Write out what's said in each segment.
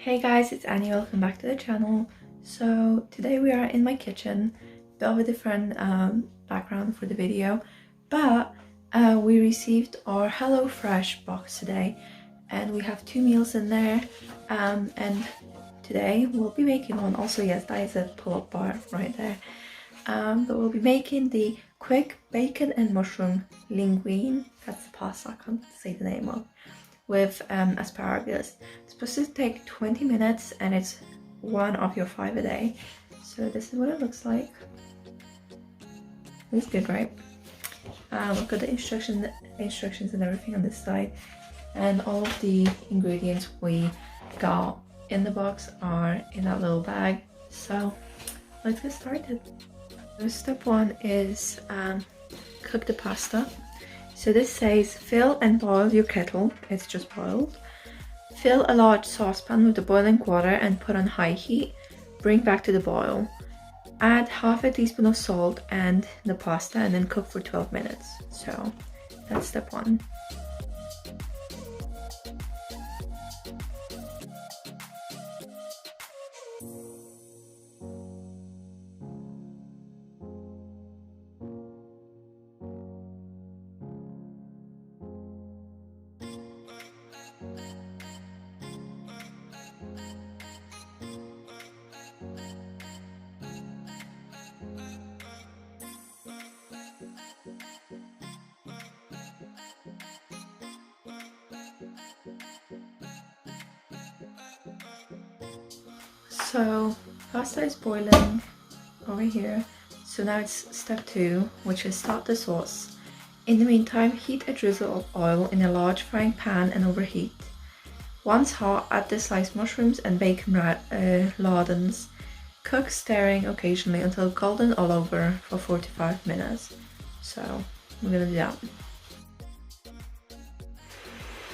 Hey guys, it's Annie. Welcome back to the channel. So today we are in my kitchen, bit of a different background for the video, but we received our HelloFresh box today and we have 2 meals in there, and today we'll be making one. Also, yes, that is a pull-up bar right there. But we'll be making the quick bacon and mushroom linguine. That's the pasta I can't say the name of, with asparagus. It's supposed to take 20 minutes and it's 1 of your 5 a day. So this is what it looks like. Looks good, right? I've got the instructions and everything on this side, and all of the ingredients we got in the box are in that little bag. So let's get started. So step 1 is cook the pasta. So this says fill and boil your kettle, it's just boiled. Fill a large saucepan with the boiling water and put on high heat. Bring back to the boil. Add half a teaspoon of salt and the pasta and then cook for 12 minutes. So that's step 1. So pasta is boiling over here. So now it's step 2, which is start the sauce. In the meantime, heat a drizzle of oil in a large frying pan and overheat. Once hot, add the sliced mushrooms and bacon lardons. Cook, stirring occasionally until golden all over for 4 to 5 minutes. So we're gonna do that.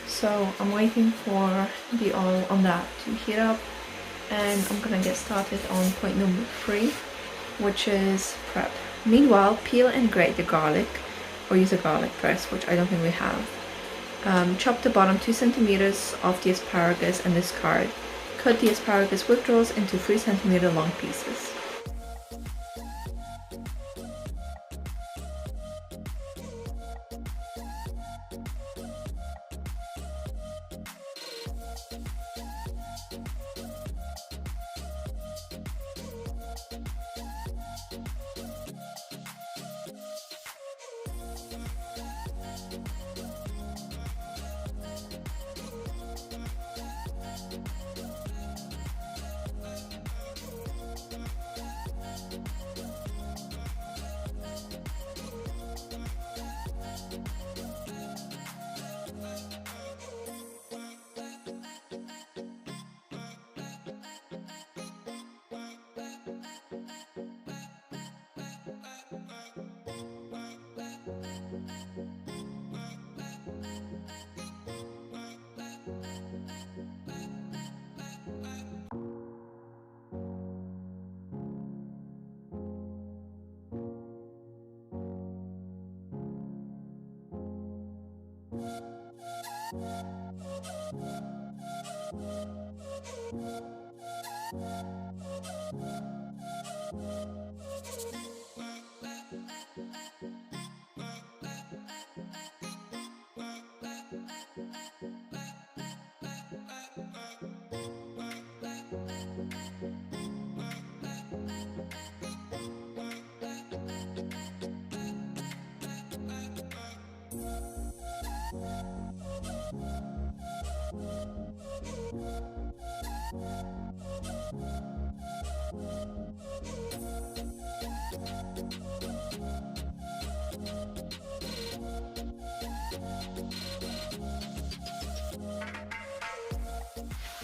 So I'm waiting for the oil on that to heat up, and I'm gonna get started on point number 3, which is prep. Meanwhile, peel and grate the garlic, or use a garlic press, which I don't think we have. Chop the bottom 2 centimeters of the asparagus and discard. Cut the asparagus withdrawals into 3 centimeter long pieces.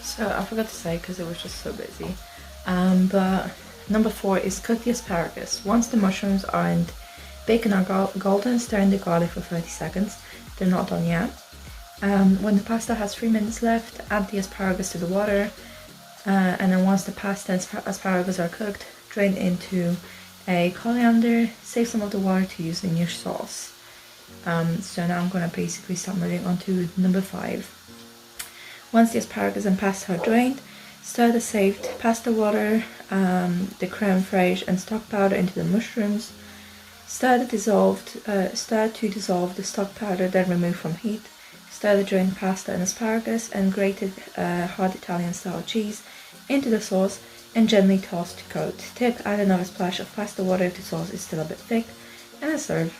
So I forgot to say because it was just so busy. But number 4 is cook the asparagus. Once the mushrooms and bacon are golden, stir in the garlic for 30 seconds. They're not done yet. When the pasta has 3 minutes left, add the asparagus to the water. And then once the pasta and asparagus are cooked, drain into a colander. Save some of the water to use in your sauce. So now I'm gonna basically start moving on to number 5. Once the asparagus and pasta are drained, Stir the saved pasta water, the creme fraiche and stock powder into the mushrooms. Stir to dissolve the stock powder, then remove from heat. Stir the drained pasta and asparagus and grated hard Italian style cheese into the sauce and gently toss to coat. Tip: add another splash of pasta water if the sauce is still a bit thick, and serve.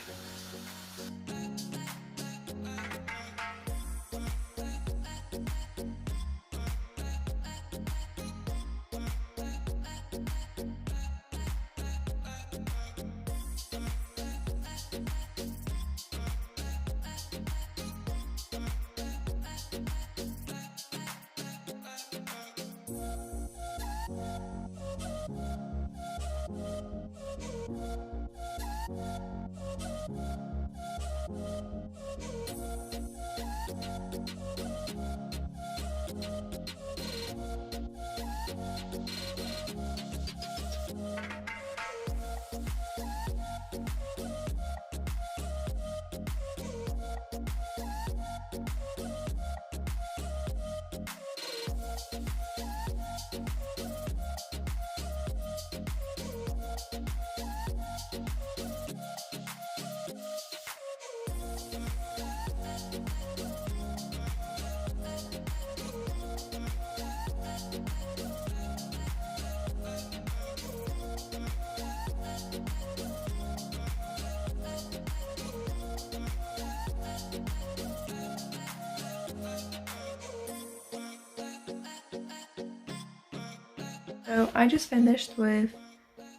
So I just finished with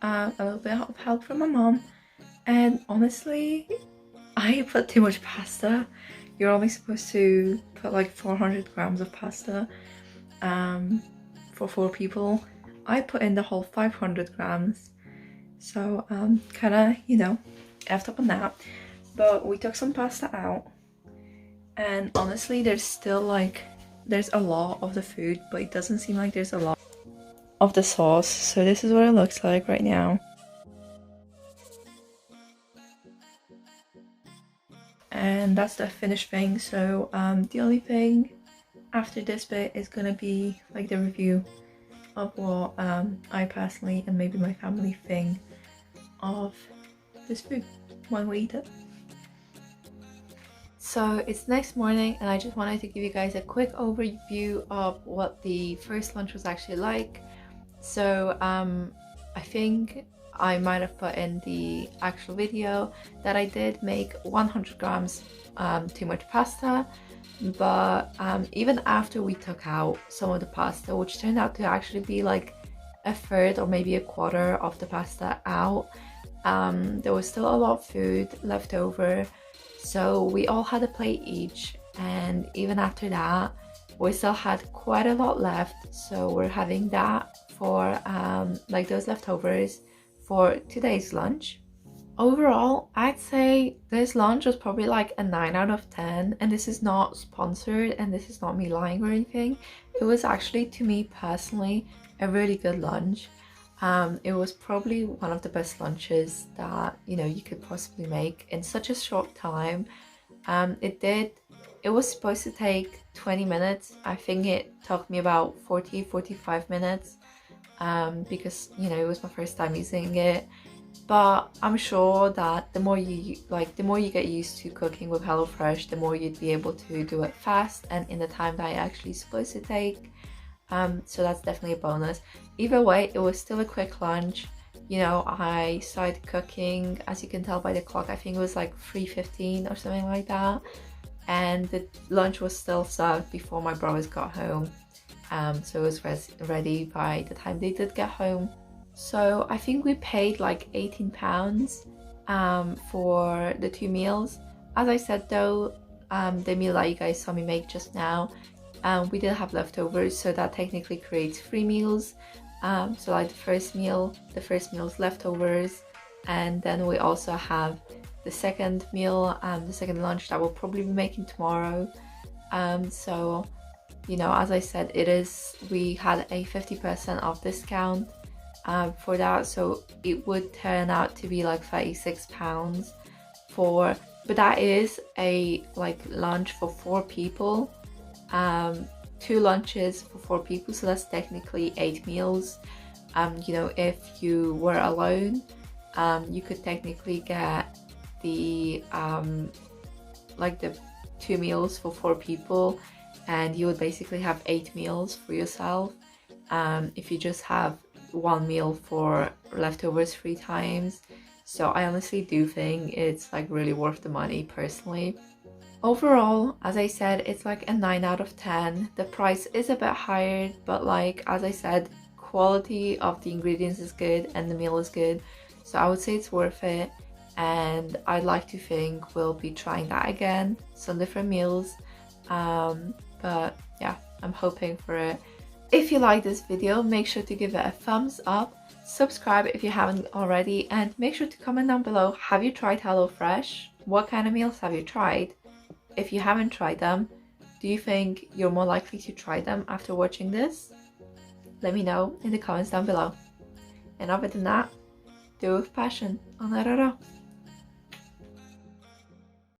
a little bit of help from my mom, and honestly, I put too much pasta. You're only supposed to put like 400 grams of pasta for 4 people. I put in the whole 500 grams, so kind of, you know, effed up on that. But we took some pasta out, and honestly, there's a lot of the food, but it doesn't seem like there's a lot of the sauce. So this is what it looks like right now. And that's the finished thing. So the only thing after this bit is gonna be like the review of what I personally and maybe my family think of this food when we eat it. So it's the next morning, and I just wanted to give you guys a quick overview of what the first lunch was actually like. So I think I might have put in the actual video that I did make 100 grams too much pasta, but even after we took out some of the pasta, which turned out to actually be like a third or maybe a quarter of the pasta out, there was still a lot of food left over. So we all had a plate each, and even after that we still had quite a lot left, so we're having that for like those leftovers for today's lunch. Overall, I'd say this lunch was probably like a 9 out of 10, and this is not sponsored and this is not me lying or anything. It was actually, to me personally, a really good lunch. It was probably one of the best lunches that, you know, you could possibly make in such a short time. It was supposed to take 20 minutes. I think it took me about 45 minutes because, you know, it was my first time using it. But I'm sure that the more you get used to cooking with HelloFresh, the more you'd be able to do it fast and in the time that it actually is supposed to take. So that's definitely a bonus. Either way, it was still a quick lunch. You know, I started cooking, as you can tell by the clock, I think it was like 3:15 or something like that. And the lunch was still served before my brothers got home. So it was ready by the time they did get home. So I think we paid like £18 for the 2 meals. As I said though, the meal that you guys saw me make just now, we did have leftovers, so that technically creates 3 meals. So like the first meal's leftovers, and then we also have the second meal, the second lunch that we'll probably be making tomorrow. So, you know, as I said, we had a 50% off discount for that, so it would turn out to be like £36 but that is a like lunch for 4 people. 2 lunches for 4 people, so that's technically 8 meals. You know, if you were alone, you could technically get the like the 2 meals for 4 people, and you would basically have 8 meals for yourself. If you just have 1 meal for leftovers 3 times. So I honestly do think it's like really worth the money personally. Overall, as I said, it's like a 9 out of 10. The price is a bit higher, but like as I said, quality of the ingredients is good and the meal is good. So I would say it's worth it, and I'd like to think we'll be trying that again, some different meals. But yeah, I'm hoping for it. If you like this video, make sure to give it a thumbs up, subscribe if you haven't already, and make sure to comment down below, have you tried HelloFresh? What kind of meals have you tried? If you haven't tried them, do you think you're more likely to try them after watching this? Let me know in the comments down below. And other than that, do it with passion. On